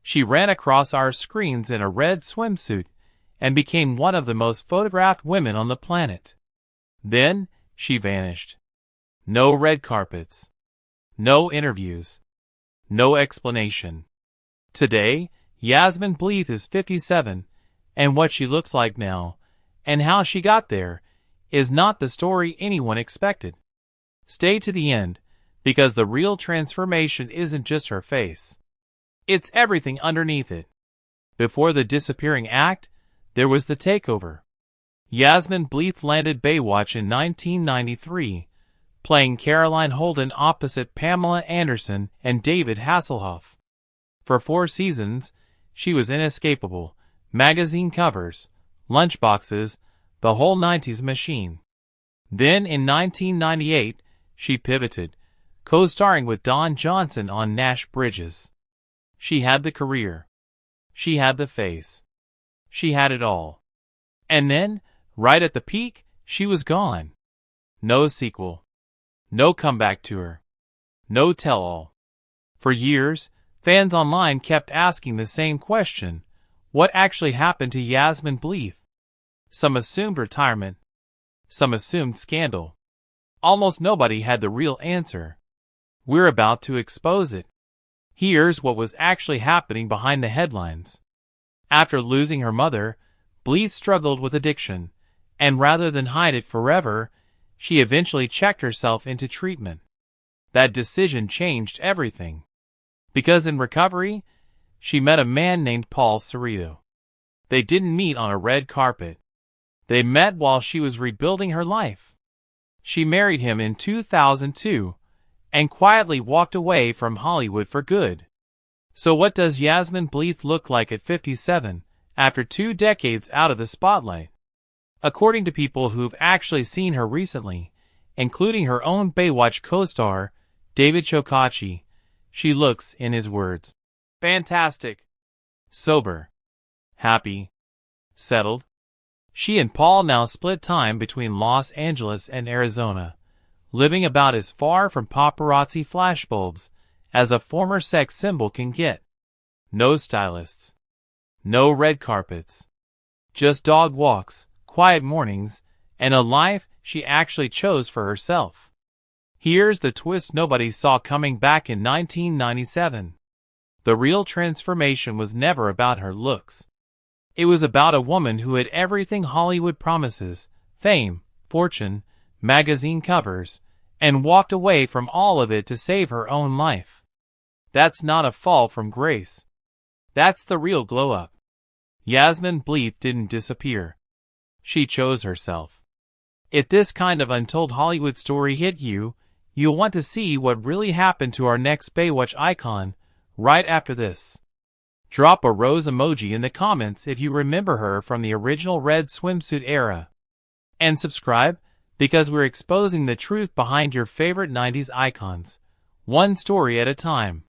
She ran across our screens in a red swimsuit and became one of the most photographed women on the planet. Then, she vanished. No red carpets. No interviews. No explanation. Today, Yasmine Bleeth is 57, and what she looks like now, and how she got there, is not the story anyone expected. Stay to the end, because the real transformation isn't just her face. It's everything underneath it. Before the disappearing act, there was the takeover. Yasmine Bleeth landed Baywatch in 1993, playing Caroline Holden opposite Pamela Anderson and David Hasselhoff. For 4 seasons, she was inescapable. Magazine covers, lunchboxes, the whole 90s machine. Then in 1998, she pivoted, co-starring with Don Johnson on Nash Bridges. She had the career. She had the face. She had it all. And then, right at the peak, she was gone. No sequel. No comeback tour. No tell-all. For years, fans online kept asking the same question: what actually happened to Yasmine Bleeth? Some assumed retirement. Some assumed scandal. Almost nobody had the real answer. We're about to expose it. Here's what was actually happening behind the headlines. After losing her mother, Bleeth struggled with addiction, and rather than hide it forever, she eventually checked herself into treatment. That decision changed everything. Because in recovery, she met a man named Paul Cerrito. They didn't meet on a red carpet. They met while she was rebuilding her life. She married him in 2002 and quietly walked away from Hollywood for good. So what does Yasmine Bleeth look like at 57, after 2 decades out of the spotlight? According to people who've actually seen her recently, including her own Baywatch co-star, David Chokachi, she looks, in his words, fantastic, sober, happy, settled. She and Paul now split time between Los Angeles and Arizona, living about as far from paparazzi flashbulbs as a former sex symbol can get. No stylists. No red carpets. Just dog walks, quiet mornings, and a life she actually chose for herself. Here's the twist nobody saw coming back in 1997. The real transformation was never about her looks. It was about a woman who had everything Hollywood promises: fame, fortune, magazine covers, and walked away from all of it to save her own life. That's not a fall from grace. That's the real glow-up. Yasmine Bleeth didn't disappear. She chose herself. If this kind of untold Hollywood story hit you, you'll want to see what really happened to our next Baywatch icon right after this. Drop a rose emoji in the comments if you remember her from the original red swimsuit era. And subscribe, because we're exposing the truth behind your favorite 90s icons, one story at a time.